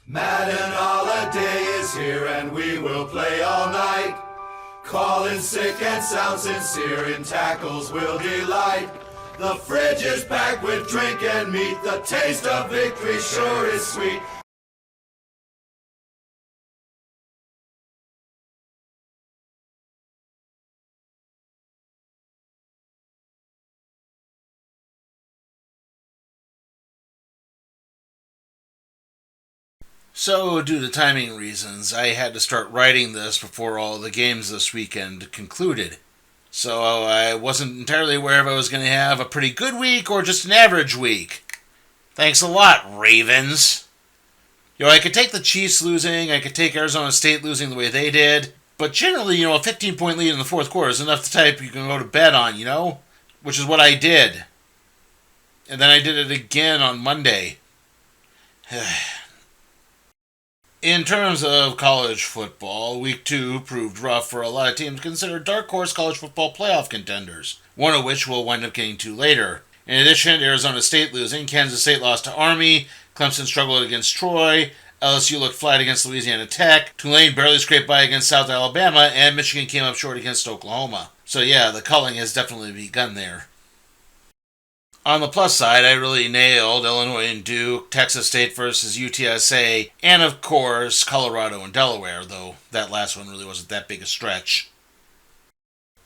Madden holiday is here and we will play all night. Calling sick and sound sincere, in tackles will delight. The fridge is packed with drink and meat, the taste of victory sure is sweet. So, due to timing reasons, I had to start writing this before all the games this weekend concluded. So, I wasn't entirely aware if I was going to have a pretty good week or just an average week. Thanks a lot, Ravens. I could take the Chiefs losing, I could take Arizona State losing the way they did, but generally, a 15-point lead in the fourth quarter is enough to type you can go to bed on, Which is what I did. And then I did it again on Monday. In terms of college football, Week 2 proved rough for a lot of teams considered dark horse college football playoff contenders, one of which we'll wind up getting to later. In addition to Arizona State losing, Kansas State lost to Army, Clemson struggled against Troy, LSU looked flat against Louisiana Tech, Tulane barely scraped by against South Alabama, and Michigan came up short against Oklahoma. So yeah, the culling has definitely begun there. On the plus side, I really nailed Illinois and Duke, Texas State versus UTSA, and of course, Colorado and Delaware, though that last one really wasn't that big a stretch.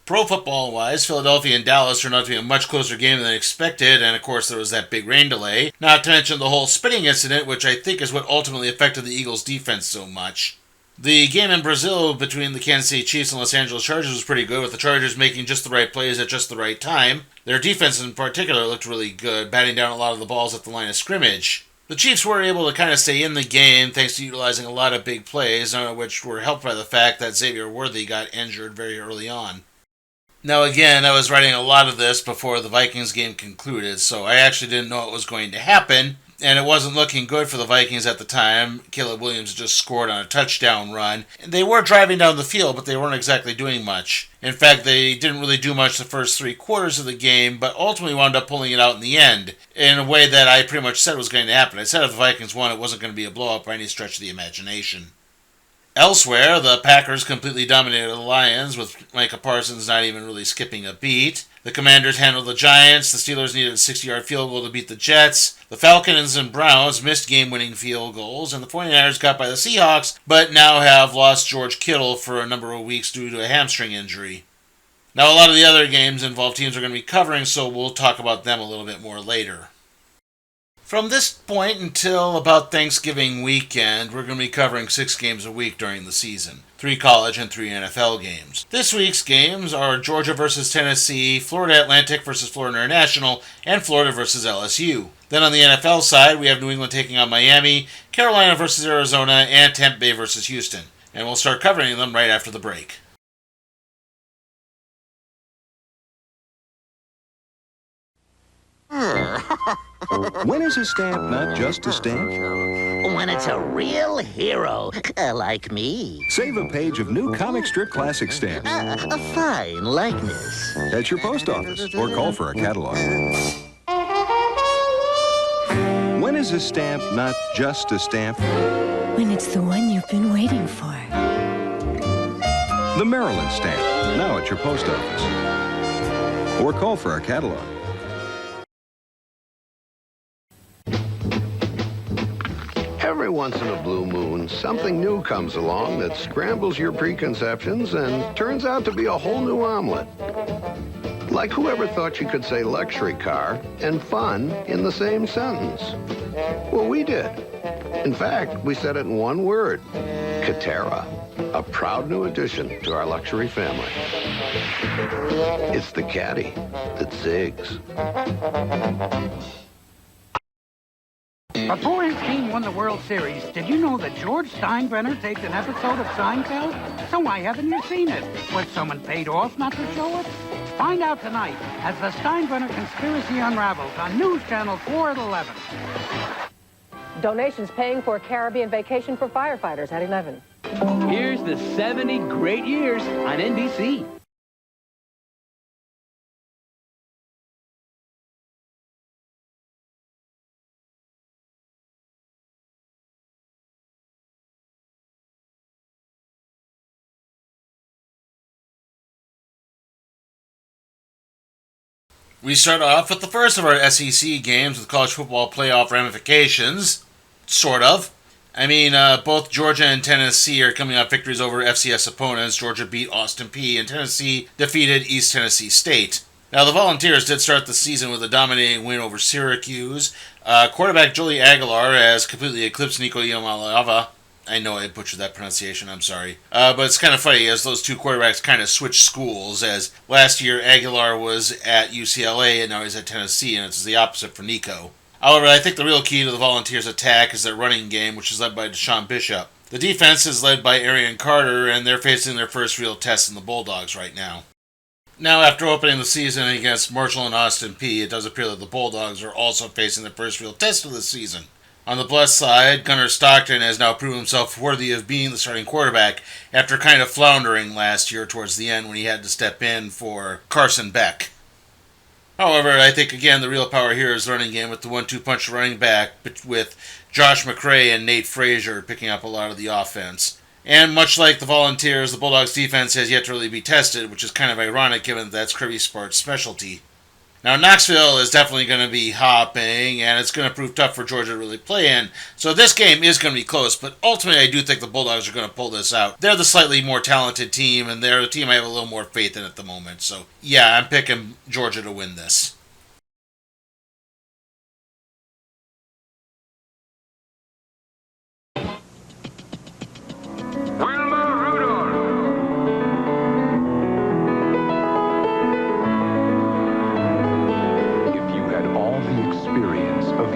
Pro football-wise, Philadelphia and Dallas turned out to be a much closer game than expected, and of course there was that big rain delay, not to mention the whole spitting incident, which I think is what ultimately affected the Eagles' defense so much. The game in Brazil between the Kansas City Chiefs and Los Angeles Chargers was pretty good, with the Chargers making just the right plays at just the right time. Their defense in particular looked really good, batting down a lot of the balls at the line of scrimmage. The Chiefs were able to kind of stay in the game thanks to utilizing a lot of big plays, none of which were helped by the fact that Xavier Worthy got injured very early on. Now again, I was writing a lot of this before the Vikings game concluded, so I actually didn't know what was going to happen, and it wasn't looking good for the Vikings at the time. Caleb Williams just scored on a touchdown run. They were driving down the field, but they weren't exactly doing much. In fact, they didn't really do much the first 3 quarters of the game, but ultimately wound up pulling it out in the end, in a way that I pretty much said was going to happen. I said if the Vikings won, it wasn't going to be a blowout by any stretch of the imagination. Elsewhere, the Packers completely dominated the Lions, with Micah Parsons not even really skipping a beat. The Commanders handled the Giants, the Steelers needed a 60-yard field goal to beat the Jets, the Falcons and Browns missed game-winning field goals, and the 49ers got by the Seahawks, but now have lost George Kittle for a number of weeks due to a hamstring injury. Now, a lot of the other games involve teams we're going to be covering, so we'll talk about them a little bit more later. From this point until about Thanksgiving weekend, we're going to be covering 6 games a week during the season. 3 college and 3 NFL games. This week's games are Georgia versus Tennessee, Florida Atlantic versus Florida International, and Florida versus LSU. Then on the NFL side, we have New England taking on Miami, Carolina versus Arizona, and Tampa Bay versus Houston. And we'll start covering them right after the break. When is a stamp not just a stamp? When it's a real hero, like me. Save a page of new comic strip classic stamps A fine likeness. at your post office or call for a catalog. When is a stamp not just a stamp? When it's the one you've been waiting for. The Maryland stamp, now at your post office. Or call for a catalog. Every once in a blue moon, something new comes along that scrambles your preconceptions and turns out to be a whole new omelet. Like whoever thought you could say luxury car and fun in the same sentence? Well, we did. In fact, we said it in one word: Catera, a proud new addition to our luxury family. It's the caddy that zigs. Before his team won the World Series, did you know that George Steinbrenner taped an episode of Seinfeld? So why haven't you seen it? Was someone paid off not to show it? Find out tonight as the Steinbrenner conspiracy unravels on News Channel 4 at 11. Donations paying for a Caribbean vacation for firefighters at 11. Here's the 70 great years on NBC. We start off with the first of our SEC games with college football playoff ramifications. Sort of. I mean, both Georgia and Tennessee are coming off victories over FCS opponents. Georgia beat Austin Peay, and Tennessee defeated East Tennessee State. Now, the Volunteers did start the season with a dominating win over Syracuse. Quarterback Joey Aguilar has completely eclipsed Nico Yamalava. I know I butchered that pronunciation, I'm sorry. But it's kind of funny as those two quarterbacks kind of switched schools, as last year Aguilar was at UCLA and now he's at Tennessee, and it's the opposite for Nico. However, I think the real key to the Volunteers' attack is their running game, which is led by Deshaun Bishop. The defense is led by Arian Carter, and they're facing their first real test in the Bulldogs right now. Now, after opening the season against Marshall and Austin Peay, it does appear that the Bulldogs are also facing their first real test of the season. On the plus side, Gunnar Stockton has now proven himself worthy of being the starting quarterback after kind of floundering last year towards the end when he had to step in for Carson Beck. However, I think, again, the real power here is the running game with the 1-2 punch running back with Josh McCray and Nate Frazier picking up a lot of the offense. And much like the Volunteers, the Bulldogs' defense has yet to really be tested, which is kind of ironic given that that's Kirby Smart's specialty. Now, Knoxville is definitely going to be hopping, and it's going to prove tough for Georgia to really play in. So this game is going to be close, but ultimately I do think the Bulldogs are going to pull this out. They're the slightly more talented team, and they're the team I have a little more faith in at the moment. So, yeah, I'm picking Georgia to win this.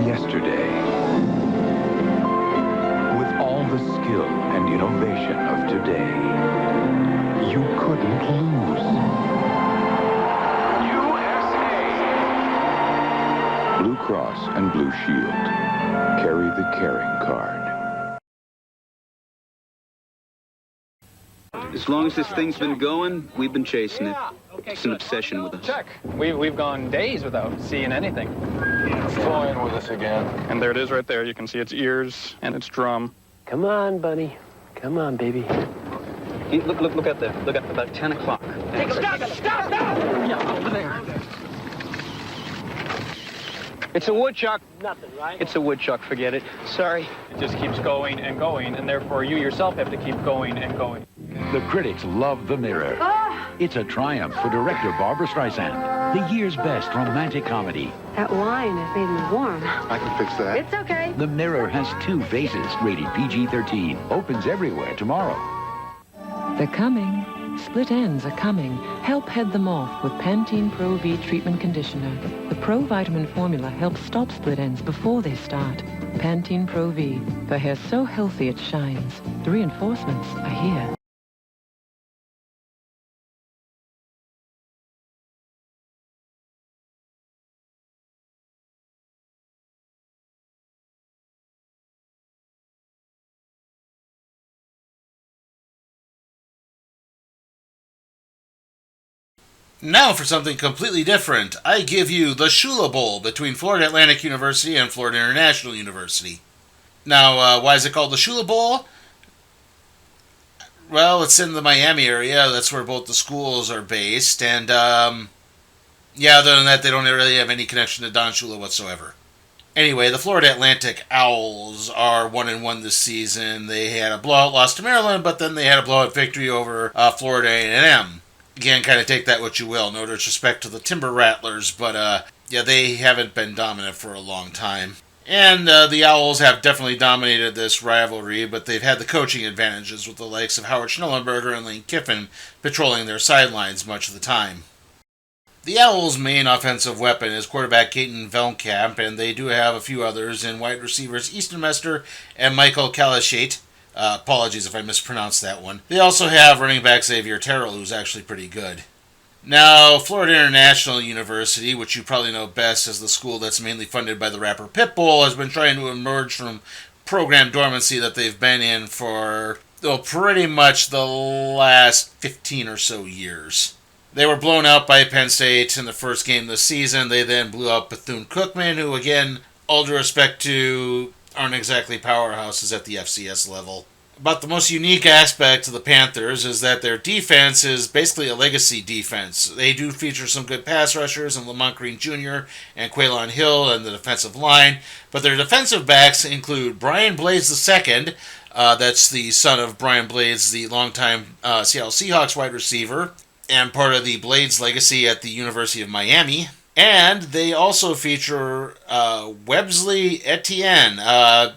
Yesterday, with all the skill and innovation of today, you couldn't lose. USA! Blue Cross and Blue Shield. Carry the caring card. As long as this thing's been going, we've been chasing it. It's an obsession with us. Check. We've gone days without seeing anything. Flying with us again. And there it is right there. You can see its ears and its drum. Come on, Bunny. Come on, baby. Hey, look out there. Look at about 10 o'clock. Hey, stop now! Yeah, over there. It's a woodchuck. Nothing, right? It's a woodchuck, forget it. Sorry. It just keeps going, and therefore you yourself have to keep going and going. The critics love The Mirror. It's a triumph for director Barbra Streisand. The year's best romantic comedy. That wine has made me warm. I can fix that. It's okay. The Mirror has 2 faces, rated PG-13. Opens everywhere tomorrow. They're coming. Split ends are coming. Help head them off with Pantene Pro V Treatment Conditioner. The Pro Vitamin formula helps stop split ends before they start. Pantene Pro V, for hair so healthy it shines. The reinforcements are here. Now for something completely different. I give you the Shula Bowl between Florida Atlantic University and Florida International University. Now, why is it called the Shula Bowl? Well, it's in the Miami area. That's where both the schools are based. And, yeah, other than that, they don't really have any connection to Don Shula whatsoever. Anyway, the Florida Atlantic Owls are 1-1 this season. They had a blowout loss to Maryland, but then they had a blowout victory over Florida A&M. Again, kind of take that what you will. No disrespect to the Timber Rattlers, but yeah, they haven't been dominant for a long time. And the Owls have definitely dominated this rivalry, but they've had the coaching advantages with the likes of Howard Schnellenberger and Lane Kiffin patrolling their sidelines much of the time. The Owls' main offensive weapon is quarterback Caton Velkamp, and they do have a few others in wide receivers Easton Mester and Michael Kalashate. Apologies if I mispronounced that one. They also have running back Xavier Terrell, who's actually pretty good. Now, Florida International University, which you probably know best as the school that's mainly funded by the rapper Pitbull, has been trying to emerge from program dormancy that they've been in for pretty much the last 15 or so years. They were blown out by Penn State in the first game this season. They then blew out Bethune-Cookman, who, again, all due respect to, aren't exactly powerhouses at the FCS level. But the most unique aspect of the Panthers is that their defense is basically a legacy defense. They do feature some good pass rushers in Lamont Green Jr. and Quaylon Hill and the defensive line, but their defensive backs include Brian Blades II, that's the son of Brian Blades, the longtime Seattle Seahawks wide receiver, and part of the Blades legacy at the University of Miami. And they also feature Websley Etienne,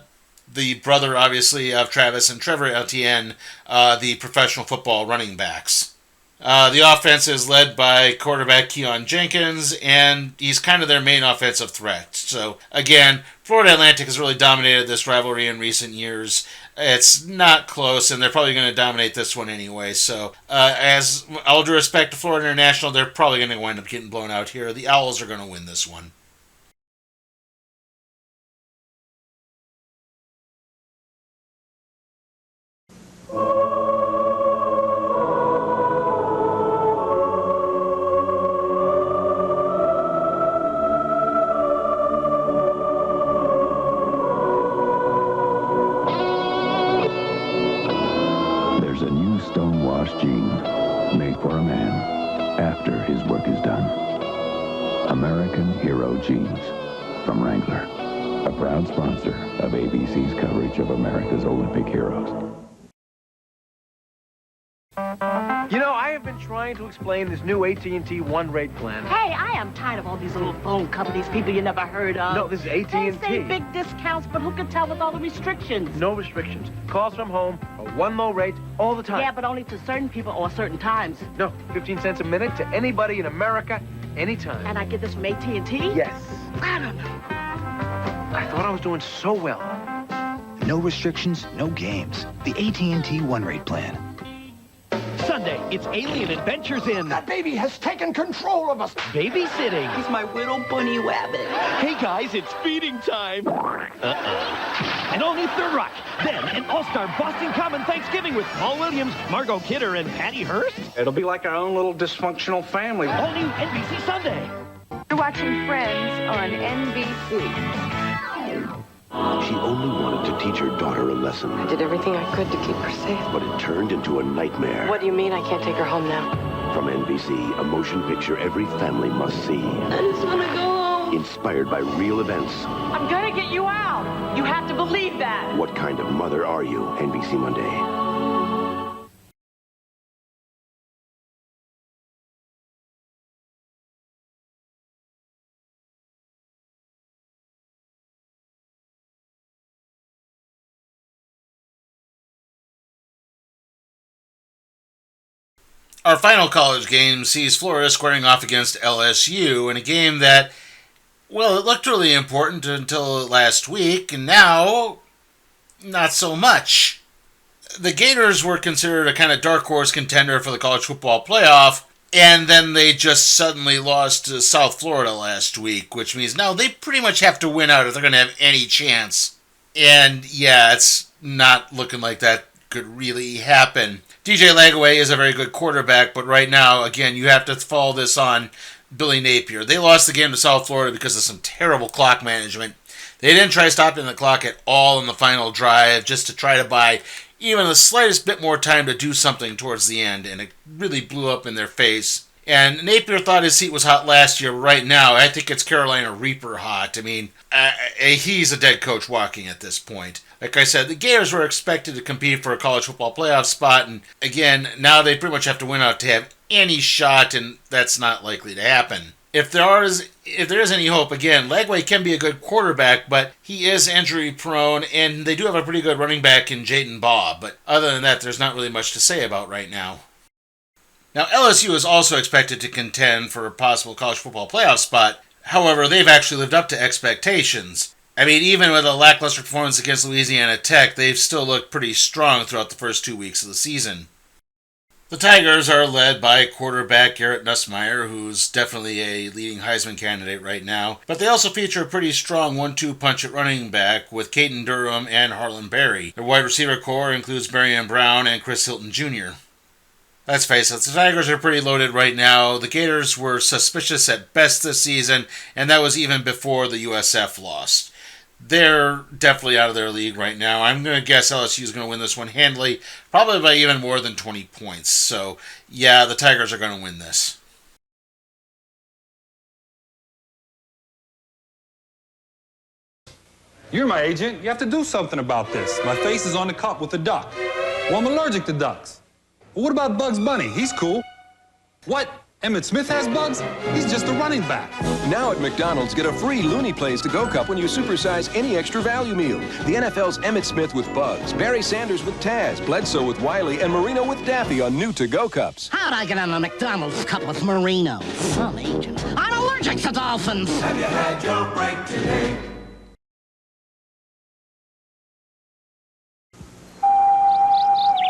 the brother, obviously, of Travis and Trevor Etienne, the professional football running backs. The offense is led by quarterback Keon Jenkins, and he's kind of their main offensive threat. So, again, Florida Atlantic has really dominated this rivalry in recent years. It's not close, and they're probably going to dominate this one anyway. So, as all due respect to Florida International, they're probably going to wind up getting blown out here. The Owls are going to win this one. There's a new stonewashed jean made for a man after his work is done. American Hero Jeans from Wrangler, a proud sponsor of ABC's coverage of America's Olympic heroes. You know, I have been trying to explain this new AT&T one-rate plan. Hey, I am tired of all these little phone companies, people you never heard of. No, this is AT&T. They say big discounts, but who can tell with all the restrictions? No restrictions. Calls from home, a one low rate, all the time. Yeah, but only to certain people or certain times. No, 15 cents a minute to anybody in America, anytime. And I get this from AT&T? Yes. I don't know. I thought I was doing so well. No restrictions, no games. The AT&T one-rate plan. Sunday, it's Alien Adventures in... That baby has taken control of us. Babysitting. He's my little bunny rabbit. Hey, guys, it's feeding time. And only Third Rock. Then, an all-star Boston Common Thanksgiving with Paul Williams, Margot Kidder, and Patty Hearst. It'll be like our own little dysfunctional family. All new NBC Sunday. You're watching Friends on NBC. She only wanted to teach her daughter a lesson. I did everything I could to keep her safe. But it turned into a nightmare. What do you mean I can't take her home now? From NBC, a motion picture every family must see. I just want to go home. Inspired by real events. I'm gonna get you out. You have to believe that. What kind of mother are you? NBC Monday. Our final college game sees Florida squaring off against LSU in a game that, well, it looked really important until last week, and now, not so much. The Gators were considered a kind of dark horse contender for the college football playoff, and then they just suddenly lost to South Florida last week, which means now they pretty much have to win out if they're going to have any chance. And yeah, it's not looking like that could really happen. DJ Lagaway is a very good quarterback, but right now, again, you have to follow this on Billy Napier. They lost the game to South Florida because of some terrible clock management. They didn't try stopping the clock at all in the final drive just to try to buy even the slightest bit more time to do something towards the end, and it really blew up in their face. And Napier thought his seat was hot last year. Right now, I think it's Carolina Reaper hot. I mean, he's a dead coach walking at this point. Like I said, the Gators were expected to compete for a college football playoff spot, and again, now they pretty much have to win out to have any shot, and that's not likely to happen. If there is any hope, again, Lagway can be a good quarterback, but he is injury prone, and they do have a pretty good running back in Jayden Baugh. But other than that, there's not really much to say about right now. Now, LSU is also expected to contend for a possible college football playoff spot. However, they've actually lived up to expectations. I mean, even with a lackluster performance against Louisiana Tech, they've still looked pretty strong throughout the first 2 weeks of the season. The Tigers are led by quarterback Garrett Nussmeier, who's definitely a leading Heisman candidate right now. But they also feature a pretty strong 1-2 punch at running back with Caden Durham and Harlan Berry. Their wide receiver core includes Marion Brown and Chris Hilton Jr. Let's face it, the Tigers are pretty loaded right now. The Gators were suspicious at best this season, and that was even before the USF lost. they're definitely out of their league right now. I'm going to guess LSU is going to win this one handily, probably by even more than 20 points. So, yeah, the Tigers are going to win this. You're my agent. You have to do something about this. My face is on the cup with a duck. Well, I'm allergic to ducks. Well, what about Bugs Bunny? He's cool. What? Emmitt Smith has bugs? He's just a running back. Now at McDonald's, get a free Looney Plays to-go cup when you supersize any extra value meal. The NFL's Emmitt Smith with Bugs, Barry Sanders with Taz, Bledsoe with Wiley, and Marino with Daffy on new to-go cups. How'd I get on a McDonald's cup with Marino? Some agent. I'm allergic to dolphins. Have you had your break today?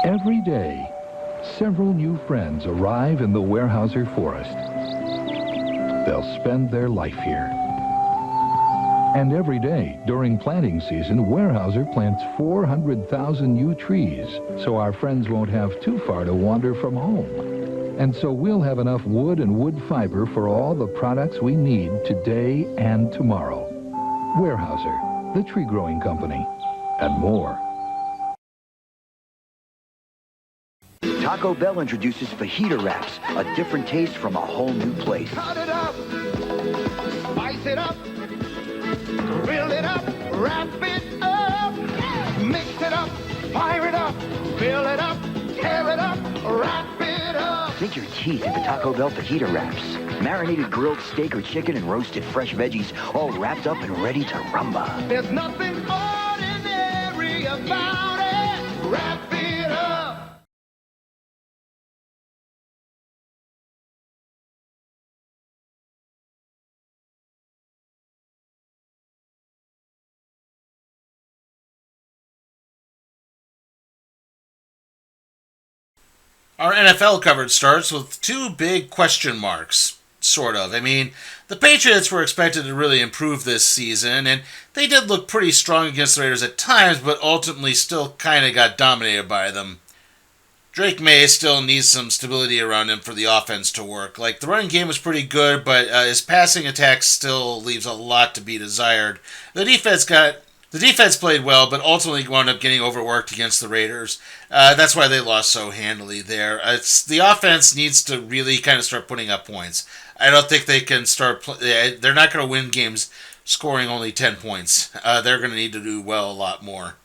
Every day, several new friends arrive in the Weyerhaeuser Forest. They'll spend their life here. And every day, during planting season, Weyerhaeuser plants 400,000 new trees, so our friends won't have too far to wander from home. And so we'll have enough wood and wood fiber for all the products we need today and tomorrow. Weyerhaeuser, the tree growing company, and more. Taco Bell introduces fajita wraps, a different taste from a whole new place. Cut it up, spice it up, grill it up, wrap it up, mix it up, fire it up, fill it up, tear it up, wrap it up. Sink your teeth into Taco Bell fajita wraps. Marinated grilled steak or chicken and roasted fresh veggies, all wrapped up and ready to rumba. There's nothing ordinary about it. Wrap it up. Our NFL coverage starts with two big question marks, sort of. I mean, the Patriots were expected to really improve this season, and they did look pretty strong against the Raiders at times, but ultimately still kind of got dominated by them. Drake May still needs some stability around him for the offense to work. Like, the running game was pretty good, but his passing attack still leaves a lot to be desired. The defense played well, but ultimately wound up getting overworked against the Raiders. That's why they lost so handily there. The offense needs to really kind of start putting up points. I don't think they can start... They're not going to win games scoring only 10 points. They're going to need to do well a lot more.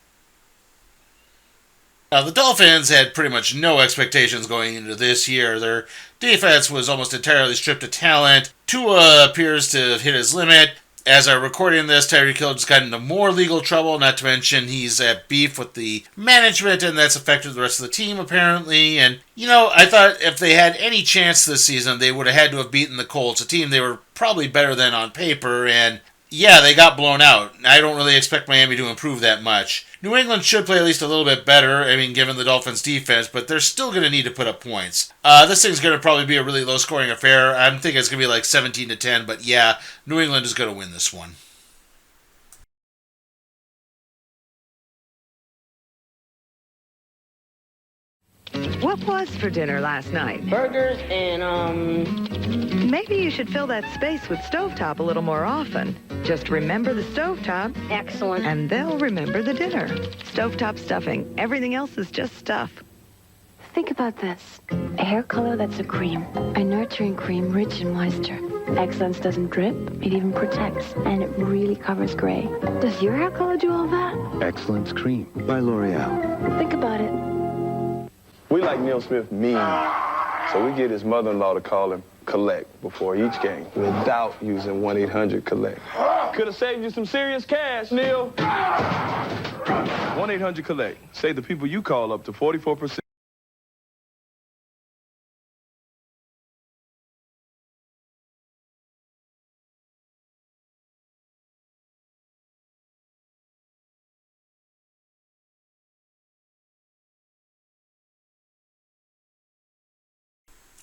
The Dolphins had pretty much no expectations going into this year. Their defense was almost entirely stripped of talent. Tua appears to have hit his limit. As I'm recording this, Tyreek Hill just got into more legal trouble, not to mention he's at beef with the management, and that's affected the rest of the team, apparently. And, I thought if they had any chance this season, they would have had to have beaten the Colts, a team they were probably better than on paper, and yeah, they got blown out. I don't really expect Miami to improve that much. New England should play at least a little bit better, given the Dolphins' defense, but they're still going to need to put up points. This thing's going to probably be a really low-scoring affair. I'm thinking it's going to be like 17-10, but yeah, New England is going to win this one. What was for dinner last night? Burgers and, Maybe you should fill that space with stovetop a little more often. Just remember the stovetop. Excellent. And they'll remember the dinner. Stovetop stuffing. Everything else is just stuff. Think about this. A hair color that's a cream. A nurturing cream rich in moisture. Excellence doesn't drip, it even protects, and it really covers gray. Does your hair color do all that? Excellence Cream by L'Oreal. Think about it. We like Neil Smith mean, so we get his mother-in-law to call him Collect before each game without using 1-800-COLLECT. Could have saved you some serious cash, Neil. 1-800-COLLECT. Save the people you call up to 44%.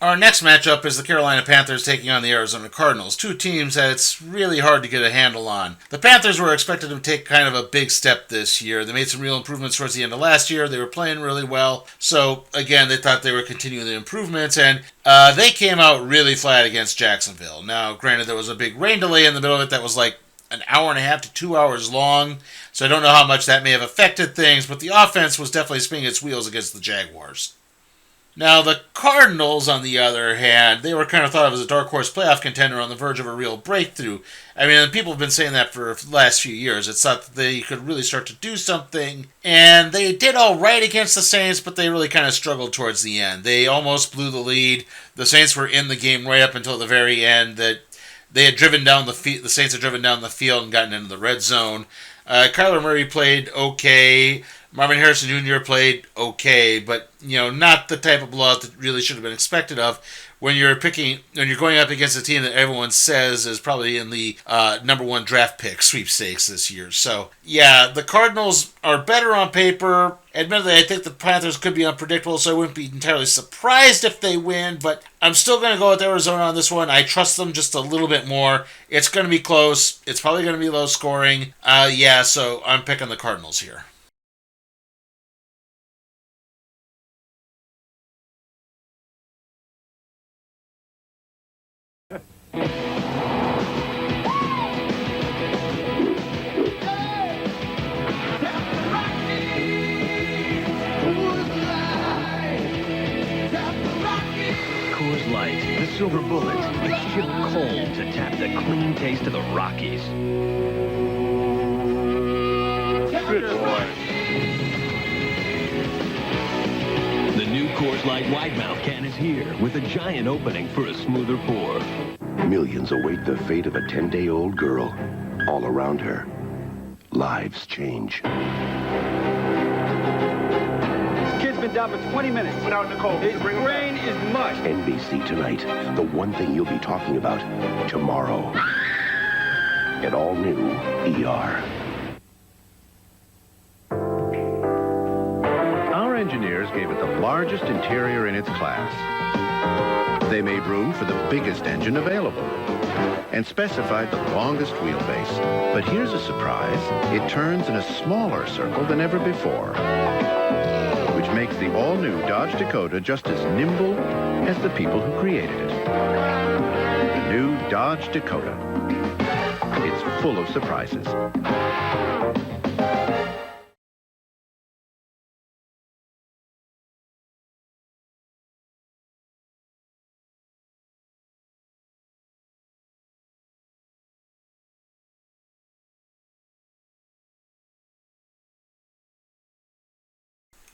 Our next matchup is the Carolina Panthers taking on the Arizona Cardinals, two teams that it's really hard to get a handle on. The Panthers were expected to take kind of a big step this year. They made some real improvements towards the end of last year. They were playing really well. So, again, they thought they were continuing the improvements, and they came out really flat against Jacksonville. Now, granted, there was a big rain delay in the middle of it that was like an hour and a half to 2 hours long, so I don't know how much that may have affected things, but the offense was definitely spinning its wheels against the Jaguars. Now, the Cardinals, on the other hand, they were kind of thought of as a dark horse playoff contender on the verge of a real breakthrough. I mean, people have been saying that for the last few years. It's thought that they could really start to do something, and they did all right against the Saints, but they really kind of struggled towards the end. They almost blew the lead. The Saints were in the game right up until the very end. That they had driven down the Saints had driven down the field and gotten into the red zone. Kyler Murray played okay. Marvin Harrison Jr. played okay, but not the type of blowout that really should have been expected of when you're going up against a team that everyone says is probably in the number one draft pick sweepstakes this year. So yeah, the Cardinals are better on paper. Admittedly, I think the Panthers could be unpredictable, so I wouldn't be entirely surprised if they win, but I'm still going to go with Arizona on this one. I trust them just a little bit more. It's going to be close. It's probably going to be low scoring. So I'm picking the Cardinals here. Coors Light, the silver bullet. It's shipped cold to tap the clean taste of the Rockies. Good boy. The new Coors Light wide mouth can is here with a giant opening for a smoother pour. Millions await the fate of a 10-day-old girl. All around her, lives change. Kid's been down for 20 minutes. Without Nicole. His brain is mush. NBC Tonight, the one thing you'll be talking about tomorrow. An all-new ER. Our engineers gave it the largest interior in its class. They made room for the biggest engine available and specified the longest wheelbase. But here's a surprise. It turns in a smaller circle than ever before, which makes the all-new Dodge Dakota just as nimble as the people who created it. The new Dodge Dakota. It's full of surprises.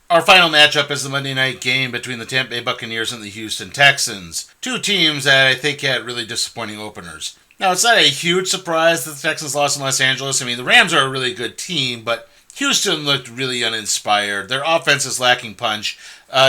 Our final matchup is the Monday night game between the Tampa Bay Buccaneers and the Houston Texans. Two teams that I think had really disappointing openers. Now, it's not a huge surprise that the Texans lost in Los Angeles. I mean, the Rams are a really good team, but Houston looked really uninspired. Their offense is lacking punch.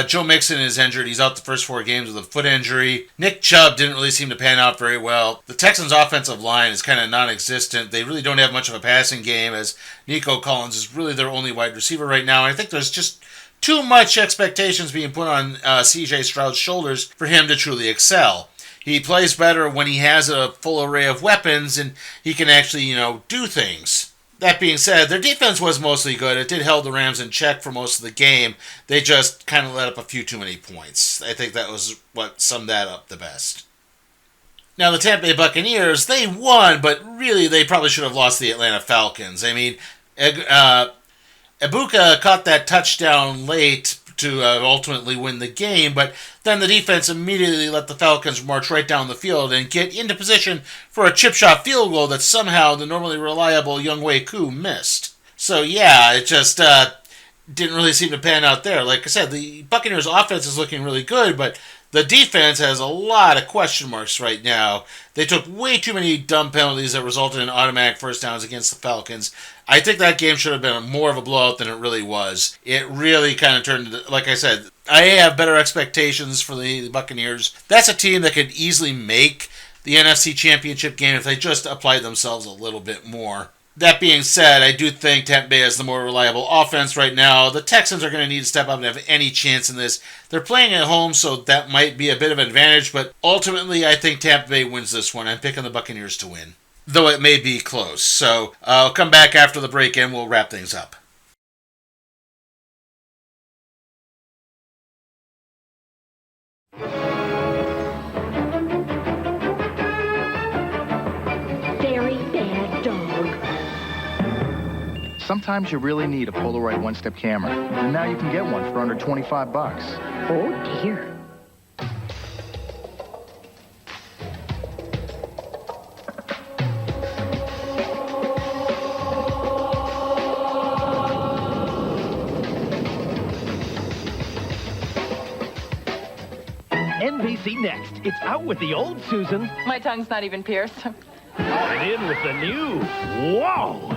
Joe Mixon is injured. He's out the first 4 games with a foot injury. Nick Chubb didn't really seem to pan out very well. The Texans' offensive line is kind of non-existent. They really don't have much of a passing game, as Nico Collins is really their only wide receiver right now. And I think there's just too much expectations being put on C.J. Stroud's shoulders for him to truly excel. He plays better when he has a full array of weapons and he can actually, do things. That being said, their defense was mostly good. It did hold the Rams in check for most of the game. They just kind of let up a few too many points. I think that was what summed that up the best. Now, the Tampa Bay Buccaneers, they won, but really they probably should have lost the Atlanta Falcons. I mean, Ibuka caught that touchdown late to ultimately win the game, but then the defense immediately let the Falcons march right down the field and get into position for a chip shot field goal that somehow the normally reliable Younghoe Koo missed. So yeah, it just didn't really seem to pan out there. Like I said, the Buccaneers offense is looking really good, but the defense has a lot of question marks right now. They took way too many dumb penalties that resulted in automatic first downs against the Falcons. I think that game should have been more of a blowout than it really was. It really kind of turned into, like I said, I have better expectations for the Buccaneers. That's a team that could easily make the NFC Championship game if they just applied themselves a little bit more. That being said, I do think Tampa Bay is the more reliable offense right now. The Texans are going to need to step up and have any chance in this. They're playing at home, so that might be a bit of an advantage, but ultimately I think Tampa Bay wins this one. I'm picking the Buccaneers to win, though it may be close. So I'll come back after the break and we'll wrap things up. Very bad dog. Sometimes you really need a Polaroid one-step camera, and now you can get one for under $25. Oh, dear. NBC Next. It's out with the old Susan. My tongue's not even pierced. And in with the new. Whoa!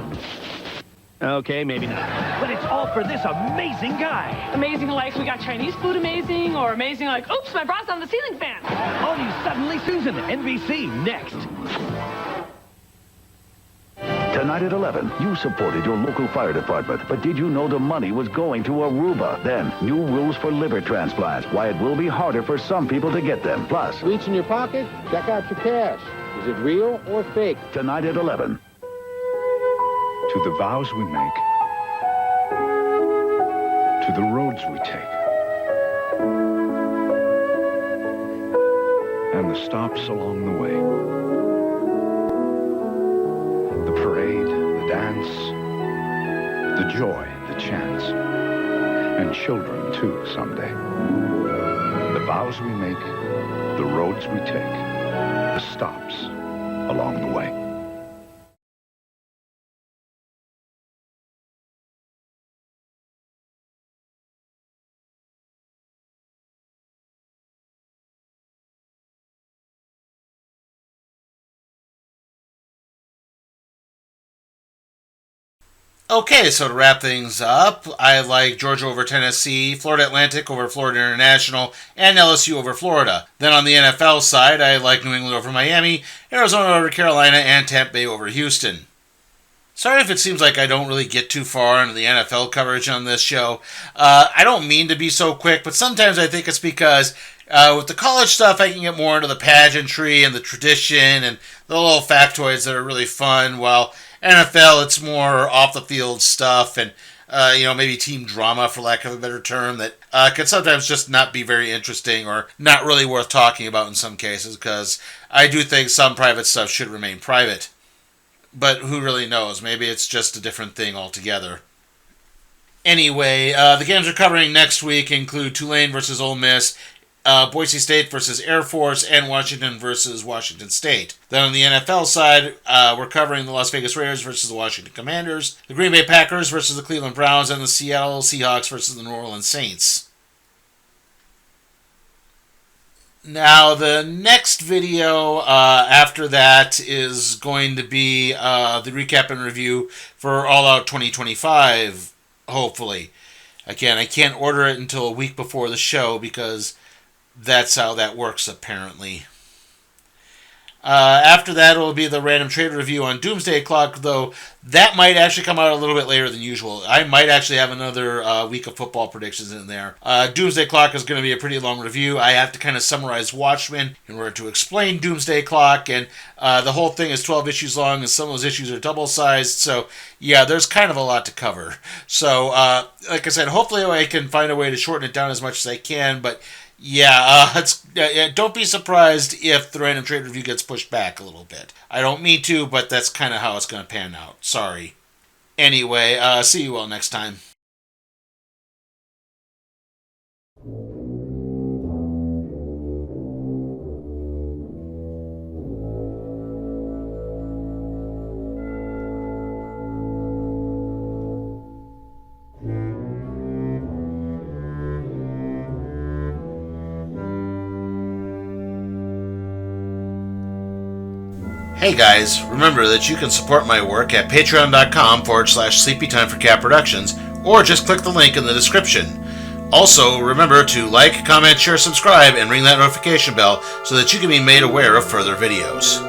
Okay, maybe not. But it's all for this amazing guy. Amazing like we got Chinese food amazing, or amazing like, oops, my bra's on the ceiling fan. All new Suddenly Susan. NBC Next. Tonight at 11, you supported your local fire department, but did you know the money was going to Aruba? Then, new rules for liver transplants, why it will be harder for some people to get them. Plus, reach in your pocket, check out your cash. Is it real or fake? Tonight at 11. To the vows we make, to the roads we take, and the stops along the way. The parade, the dance, the joy, the chance, and children too someday. The vows we make, the roads we take, the stops along the way. Okay, so to wrap things up, I like Georgia over Tennessee, Florida Atlantic over Florida International, and LSU over Florida. Then on the NFL side, I like New England over Miami, Arizona over Carolina, and Tampa Bay over Houston. Sorry if it seems like I don't really get too far into the NFL coverage on this show. I don't mean to be so quick, but sometimes I think it's because with the college stuff, I can get more into the pageantry and the tradition and the little factoids that are really fun, while NFL, it's more off-the-field stuff and, maybe team drama, for lack of a better term, that can sometimes just not be very interesting or not really worth talking about in some cases, because I do think some private stuff should remain private. But who really knows? Maybe it's just a different thing altogether. Anyway, the games we're covering next week include Tulane versus Ole Miss, Boise State versus Air Force, and Washington versus Washington State. Then on the NFL side, we're covering the Las Vegas Raiders versus the Washington Commanders, the Green Bay Packers versus the Cleveland Browns, and the Seattle Seahawks versus the New Orleans Saints. Now, the next video after that is going to be the recap and review for All Out 2025, hopefully. Again, I can't order it until a week before the show because that's how that works, apparently. After that, it will be the random trade review on Doomsday Clock, though that might actually come out a little bit later than usual. I might actually have another week of football predictions in there. Doomsday Clock is going to be a pretty long review. I have to kind of summarize Watchmen in order to explain Doomsday Clock, and the whole thing is 12 issues long, and some of those issues are double-sized, so yeah, there's kind of a lot to cover. So, like I said, hopefully I can find a way to shorten it down as much as I can, but yeah, don't be surprised if the random trade review gets pushed back a little bit. I don't mean to, but that's kind of how it's going to pan out. Sorry. Anyway, see you all next time. Hey guys, remember that you can support my work at patreon.com/sleepytimeforcat productions, or just click the link in the description. Also, remember to like, comment, share, subscribe, and ring that notification bell so that you can be made aware of further videos.